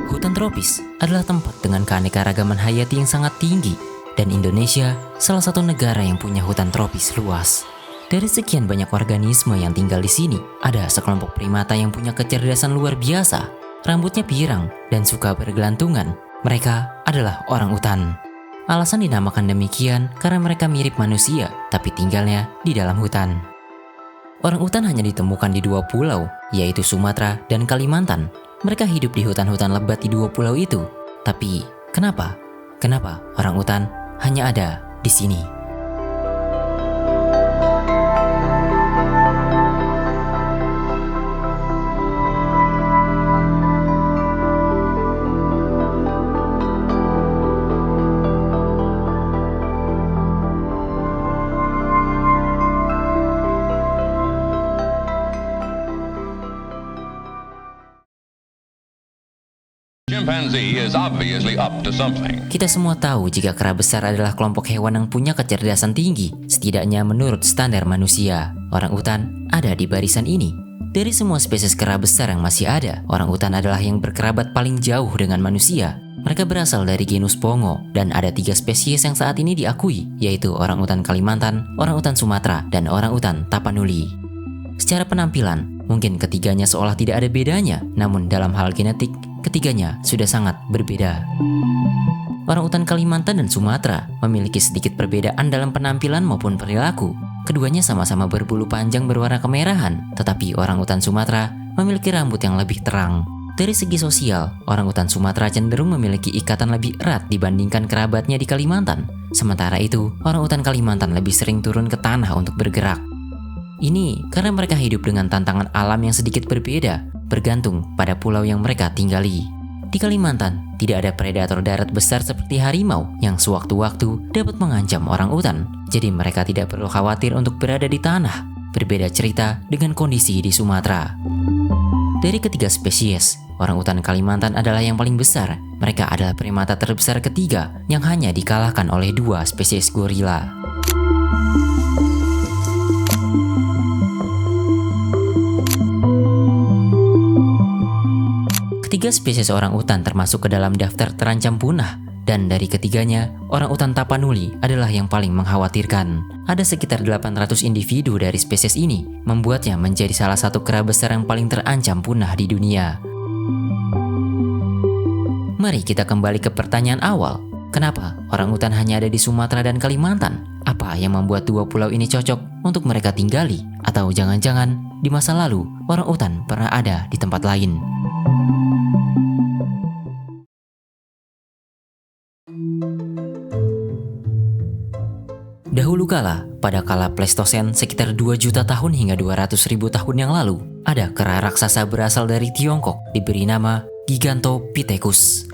Hutan tropis adalah tempat dengan keanekaragaman hayati yang sangat tinggi, dan Indonesia salah satu negara yang punya hutan tropis luas. Dari sekian banyak organisme yang tinggal di sini, ada sekelompok primata yang punya kecerdasan luar biasa. Rambutnya pirang dan suka bergelantungan. Mereka adalah orangutan. Alasan dinamakan demikian karena mereka mirip manusia, tapi tinggalnya di dalam hutan. Orangutan hanya ditemukan di 2 pulau, yaitu Sumatera dan Kalimantan. Mereka hidup di hutan-hutan lebat di 2 pulau itu. Tapi kenapa? Kenapa orangutan hanya ada di sini? Chimpanzee is obviously up to something. Kita semua tahu jika kera besar adalah kelompok hewan yang punya kecerdasan tinggi, setidaknya menurut standar manusia. Orangutan ada di barisan ini. Dari semua spesies kera besar yang masih ada, orangutan adalah yang berkerabat paling jauh dengan manusia. Mereka berasal dari genus Pongo, dan ada 3 spesies yang saat ini diakui, yaitu orangutan Kalimantan, orangutan Sumatera, dan orangutan Tapanuli. Secara penampilan, mungkin ketiganya seolah tidak ada bedanya, namun dalam hal genetik, ketiganya sudah sangat berbeda. Orangutan Kalimantan dan Sumatera memiliki sedikit perbedaan dalam penampilan maupun perilaku. Keduanya sama-sama berbulu panjang berwarna kemerahan, tetapi orangutan Sumatera memiliki rambut yang lebih terang. Dari segi sosial, orangutan Sumatera cenderung memiliki ikatan lebih erat dibandingkan kerabatnya di Kalimantan. Sementara itu, orangutan Kalimantan lebih sering turun ke tanah untuk bergerak. Ini karena mereka hidup dengan tantangan alam yang sedikit berbeda, bergantung pada pulau yang mereka tinggali. Di Kalimantan, tidak ada predator darat besar seperti harimau yang sewaktu-waktu dapat mengancam orangutan, jadi mereka tidak perlu khawatir untuk berada di tanah. Berbeda cerita dengan kondisi di Sumatera. Dari ketiga spesies, orangutan Kalimantan adalah yang paling besar. Mereka adalah primata terbesar ketiga yang hanya dikalahkan oleh 2 spesies gorila. Ketiga spesies orangutan termasuk ke dalam daftar terancam punah, dan dari ketiganya, orangutan Tapanuli adalah yang paling mengkhawatirkan. Ada sekitar 800 individu dari spesies ini, membuatnya menjadi salah satu kera besar yang paling terancam punah di dunia. Mari kita kembali ke pertanyaan awal. Kenapa orangutan hanya ada di Sumatera dan Kalimantan? Apa yang membuat 2 pulau ini cocok untuk mereka tinggali? Atau jangan-jangan di masa lalu orangutan pernah ada di tempat lain? Dahulu kala, pada kala Pleistosen sekitar 2 juta tahun hingga 200.000 tahun yang lalu, ada kera raksasa berasal dari Tiongkok diberi nama Gigantopithecus.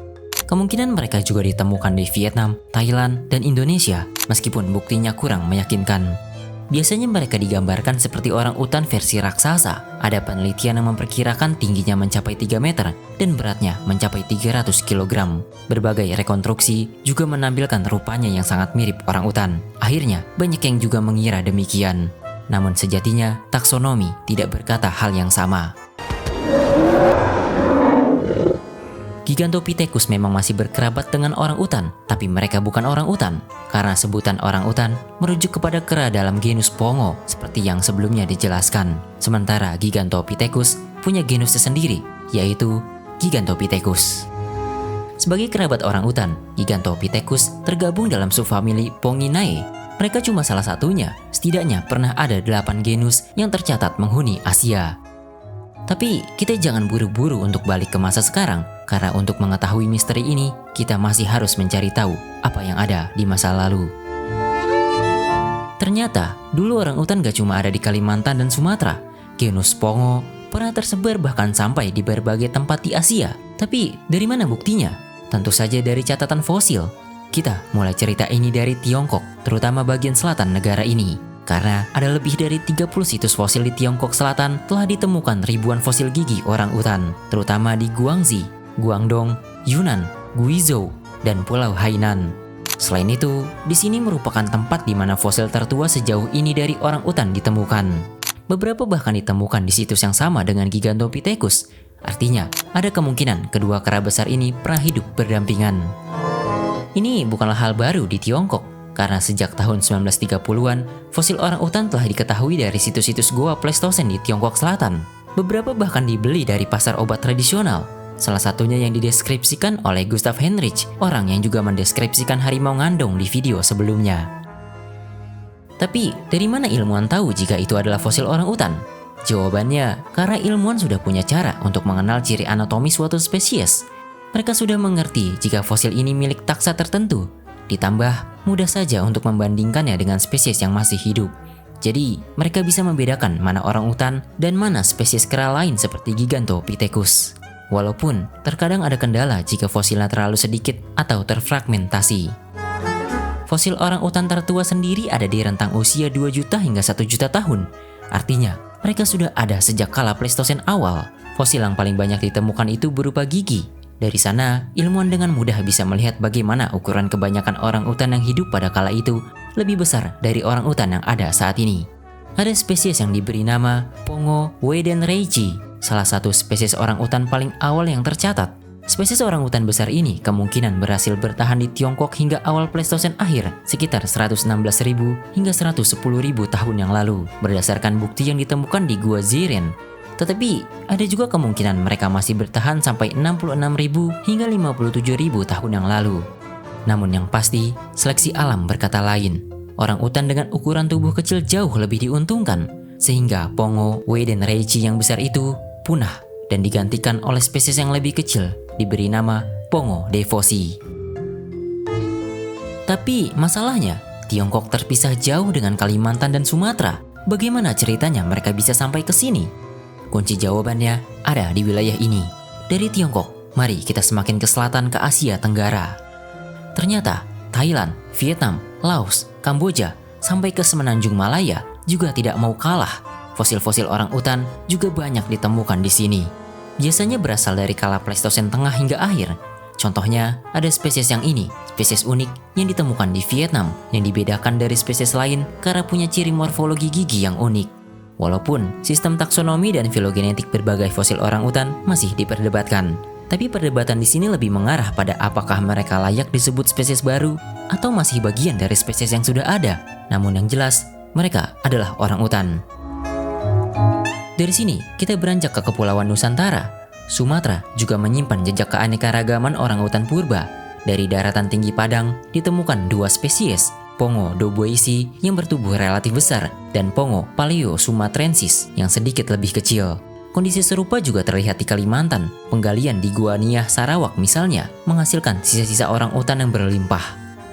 Kemungkinan mereka juga ditemukan di Vietnam, Thailand, dan Indonesia, meskipun buktinya kurang meyakinkan. Biasanya mereka digambarkan seperti orangutan versi raksasa. Ada penelitian yang memperkirakan tingginya mencapai 3 meter dan beratnya mencapai 300 kg. Berbagai rekonstruksi juga menampilkan rupanya yang sangat mirip orangutan. Akhirnya, banyak yang juga mengira demikian. Namun sejatinya, taksonomi tidak berkata hal yang sama. Gigantopithecus memang masih berkerabat dengan orangutan, tapi mereka bukan orangutan, karena sebutan orangutan merujuk kepada kera dalam genus Pongo, seperti yang sebelumnya dijelaskan. Sementara Gigantopithecus punya genus tersendiri, yaitu Gigantopithecus. Sebagai kerabat orangutan, Gigantopithecus tergabung dalam subfamili Ponginae. Mereka cuma salah satunya, setidaknya pernah ada 8 genus yang tercatat menghuni Asia. Tapi kita jangan buru-buru untuk balik ke masa sekarang, karena untuk mengetahui misteri ini, kita masih harus mencari tahu apa yang ada di masa lalu. Ternyata, dulu orangutan gak cuma ada di Kalimantan dan Sumatera. Genus Pongo pernah tersebar bahkan sampai di berbagai tempat di Asia. Tapi dari mana buktinya? Tentu saja dari catatan fosil. Kita mulai cerita ini dari Tiongkok, terutama bagian selatan negara ini. Karena ada lebih dari 30 situs fosil di Tiongkok Selatan telah ditemukan ribuan fosil gigi orangutan, terutama di Guangxi, Guangdong, Yunnan, Guizhou, dan Pulau Hainan. Selain itu, di sini merupakan tempat di mana fosil tertua sejauh ini dari orangutan ditemukan. Beberapa bahkan ditemukan di situs yang sama dengan Gigantopithecus. Artinya, ada kemungkinan kedua kera besar ini pernah hidup berdampingan. Ini bukanlah hal baru di Tiongkok, karena sejak tahun 1930-an, fosil orang-utan telah diketahui dari situs-situs goa Pleistosen di Tiongkok Selatan. Beberapa bahkan dibeli dari pasar obat tradisional. Salah satunya yang dideskripsikan oleh Gustav Heinrich, orang yang juga mendeskripsikan harimau ngandong di video sebelumnya. Tapi, dari mana ilmuwan tahu jika itu adalah fosil orang-utan? Jawabannya, karena ilmuwan sudah punya cara untuk mengenal ciri anatomi suatu spesies. Mereka sudah mengerti jika fosil ini milik taksa tertentu. Ditambah, mudah saja untuk membandingkannya dengan spesies yang masih hidup. Jadi, mereka bisa membedakan mana orangutan dan mana spesies kera lain seperti Gigantopithecus. Walaupun, terkadang ada kendala jika fosilnya terlalu sedikit atau terfragmentasi. Fosil orangutan tertua sendiri ada di rentang usia 2 juta hingga 1 juta tahun. Artinya, mereka sudah ada sejak kala Pleistosen awal. Fosil yang paling banyak ditemukan itu berupa gigi. Dari sana, ilmuwan dengan mudah bisa melihat bagaimana ukuran kebanyakan orangutan yang hidup pada kala itu lebih besar dari orangutan yang ada saat ini. Ada spesies yang diberi nama Pongo weidenreichi, salah satu spesies orangutan paling awal yang tercatat. Spesies orangutan besar ini kemungkinan berhasil bertahan di Tiongkok hingga awal Pleistosen akhir, sekitar 116.000 hingga 110.000 tahun yang lalu, berdasarkan bukti yang ditemukan di Gua Ziren. Tetapi, ada juga kemungkinan mereka masih bertahan sampai 66.000 hingga 57.000 tahun yang lalu. Namun yang pasti, seleksi alam berkata lain. Orangutan dengan ukuran tubuh kecil jauh lebih diuntungkan, sehingga Pongo weidenreichi yang besar itu punah dan digantikan oleh spesies yang lebih kecil, diberi nama Pongo defosi. Tapi masalahnya, Tiongkok terpisah jauh dengan Kalimantan dan Sumatera. Bagaimana ceritanya mereka bisa sampai ke sini? Kunci jawabannya ada di wilayah ini. Dari Tiongkok, mari kita semakin ke selatan ke Asia Tenggara. Ternyata, Thailand, Vietnam, Laos, Kamboja, sampai ke semenanjung Malaya juga tidak mau kalah. Fosil-fosil orangutan juga banyak ditemukan di sini. Biasanya berasal dari kala Pleistosen tengah hingga akhir. Contohnya, ada spesies yang ini, spesies unik yang ditemukan di Vietnam yang dibedakan dari spesies lain karena punya ciri morfologi gigi yang unik. Walaupun sistem taksonomi dan filogenetik berbagai fosil orangutan masih diperdebatkan. Tapi perdebatan di sini lebih mengarah pada apakah mereka layak disebut spesies baru atau masih bagian dari spesies yang sudah ada. Namun yang jelas, mereka adalah orangutan. Dari sini, kita beranjak ke Kepulauan Nusantara. Sumatera juga menyimpan jejak keanekaragaman orangutan purba. Dari daratan tinggi Padang, ditemukan 2 spesies, Pongo doboisi yang bertubuh relatif besar dan Pongo paleosumatrensis yang sedikit lebih kecil. Kondisi serupa juga terlihat di Kalimantan. Penggalian di Gua Niah, Sarawak misalnya, menghasilkan sisa-sisa orangutan yang berlimpah.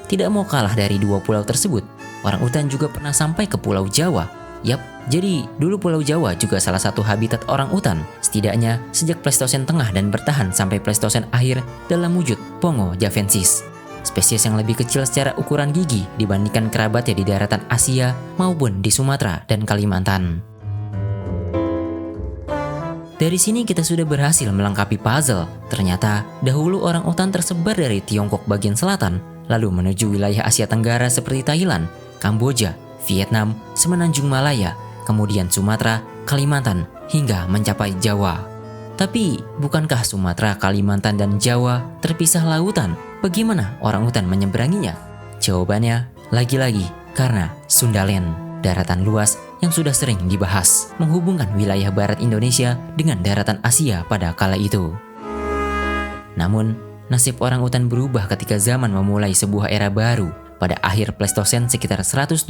Tidak mau kalah dari 2 pulau tersebut, orangutan juga pernah sampai ke Pulau Jawa. Yap, jadi dulu Pulau Jawa juga salah satu habitat orangutan, setidaknya sejak Pleistosen tengah dan bertahan sampai Pleistosen akhir dalam wujud Pongo javensis. Spesies yang lebih kecil secara ukuran gigi dibandingkan kerabatnya di daratan Asia maupun di Sumatera dan Kalimantan. Dari sini kita sudah berhasil melengkapi puzzle. Ternyata dahulu orangutan tersebar dari Tiongkok bagian selatan, lalu menuju wilayah Asia Tenggara seperti Thailand, Kamboja, Vietnam, semenanjung Malaya, kemudian Sumatera, Kalimantan, hingga mencapai Jawa. Tapi, bukankah Sumatera, Kalimantan, dan Jawa terpisah lautan? Bagaimana orangutan menyeberanginya? Jawabannya, lagi-lagi, karena Sundaland, daratan luas yang sudah sering dibahas, menghubungkan wilayah barat Indonesia dengan daratan Asia pada kala itu. Namun, nasib orangutan berubah ketika zaman memulai sebuah era baru. Pada akhir Pleistosen sekitar 126.000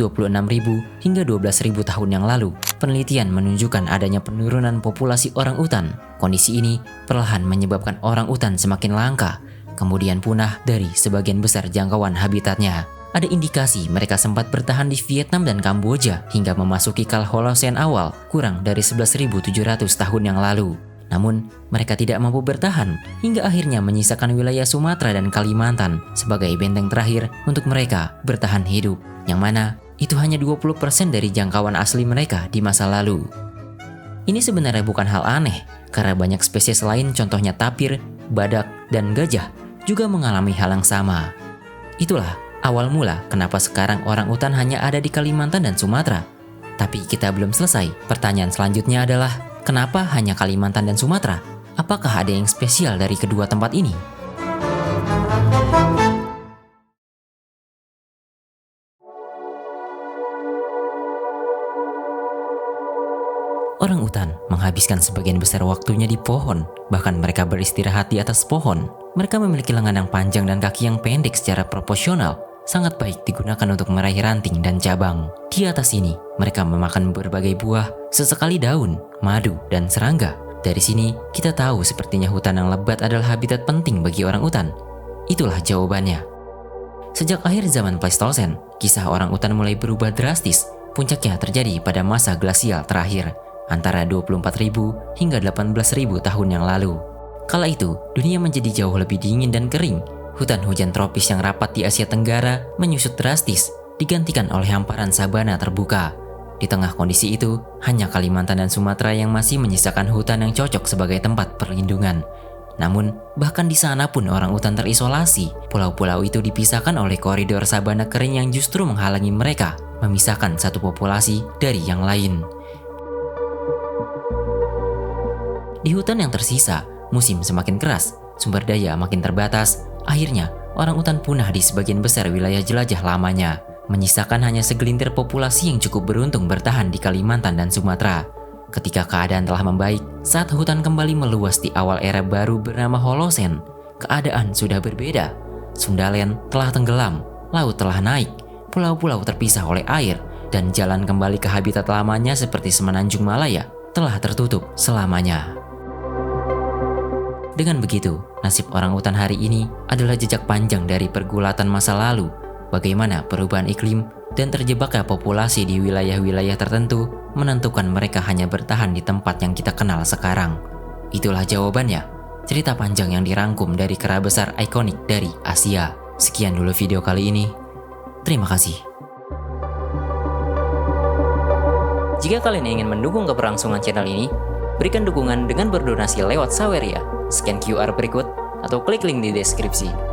hingga 12.000 tahun yang lalu, penelitian menunjukkan adanya penurunan populasi orangutan. Kondisi ini perlahan menyebabkan orangutan semakin langka, kemudian punah dari sebagian besar jangkauan habitatnya. Ada indikasi mereka sempat bertahan di Vietnam dan Kamboja hingga memasuki kala Holosen awal, kurang dari 11.700 tahun yang lalu. Namun, mereka tidak mampu bertahan hingga akhirnya menyisakan wilayah Sumatera dan Kalimantan sebagai benteng terakhir untuk mereka bertahan hidup, yang mana itu hanya 20% dari jangkauan asli mereka di masa lalu. Ini sebenarnya bukan hal aneh, karena banyak spesies lain contohnya tapir, badak, dan gajah juga mengalami hal yang sama. Itulah awal mula kenapa sekarang orangutan hanya ada di Kalimantan dan Sumatera. Tapi kita belum selesai. Pertanyaan selanjutnya adalah, kenapa hanya Kalimantan dan Sumatera? Apakah ada yang spesial dari kedua tempat ini? Orang utan menghabiskan sebagian besar waktunya di pohon, bahkan mereka beristirahat di atas pohon. Mereka memiliki lengan yang panjang dan kaki yang pendek secara proporsional, sangat baik digunakan untuk meraih ranting dan cabang. Di atas ini, mereka memakan berbagai buah, sesekali daun, madu, dan serangga. Dari sini, kita tahu sepertinya hutan yang lebat adalah habitat penting bagi orang utan. Itulah jawabannya. Sejak akhir zaman Pleistosen, kisah orang utan mulai berubah drastis. Puncaknya terjadi pada masa glasial terakhir, antara 24.000 hingga 18.000 tahun yang lalu. Kala itu, dunia menjadi jauh lebih dingin dan kering. Hutan hujan tropis yang rapat di Asia Tenggara menyusut drastis, digantikan oleh hamparan sabana terbuka. Di tengah kondisi itu, hanya Kalimantan dan Sumatera yang masih menyisakan hutan yang cocok sebagai tempat perlindungan. Namun, bahkan di sana pun orang utan terisolasi. Pulau-pulau itu dipisahkan oleh koridor sabana kering yang justru menghalangi mereka, memisahkan satu populasi dari yang lain. Di hutan yang tersisa, musim semakin keras, sumber daya makin terbatas. Akhirnya, orang utan punah di sebagian besar wilayah jelajah lamanya, menyisakan hanya segelintir populasi yang cukup beruntung bertahan di Kalimantan dan Sumatera. Ketika keadaan telah membaik, saat hutan kembali meluas di awal era baru bernama Holosen, keadaan sudah berbeda. Sundaland telah tenggelam, laut telah naik, pulau-pulau terpisah oleh air, dan jalan kembali ke habitat lamanya seperti Semenanjung Malaya telah tertutup selamanya. Dengan begitu, nasib orang utan hari ini adalah jejak panjang dari pergulatan masa lalu, bagaimana perubahan iklim dan terjebaknya populasi di wilayah-wilayah tertentu menentukan mereka hanya bertahan di tempat yang kita kenal sekarang. Itulah jawabannya, cerita panjang yang dirangkum dari kera besar ikonik dari Asia. Sekian dulu video kali ini. Terima kasih. Jika kalian ingin mendukung keberlangsungan channel ini, berikan dukungan dengan berdonasi lewat Saweria. Scan QR berikut atau klik link di deskripsi.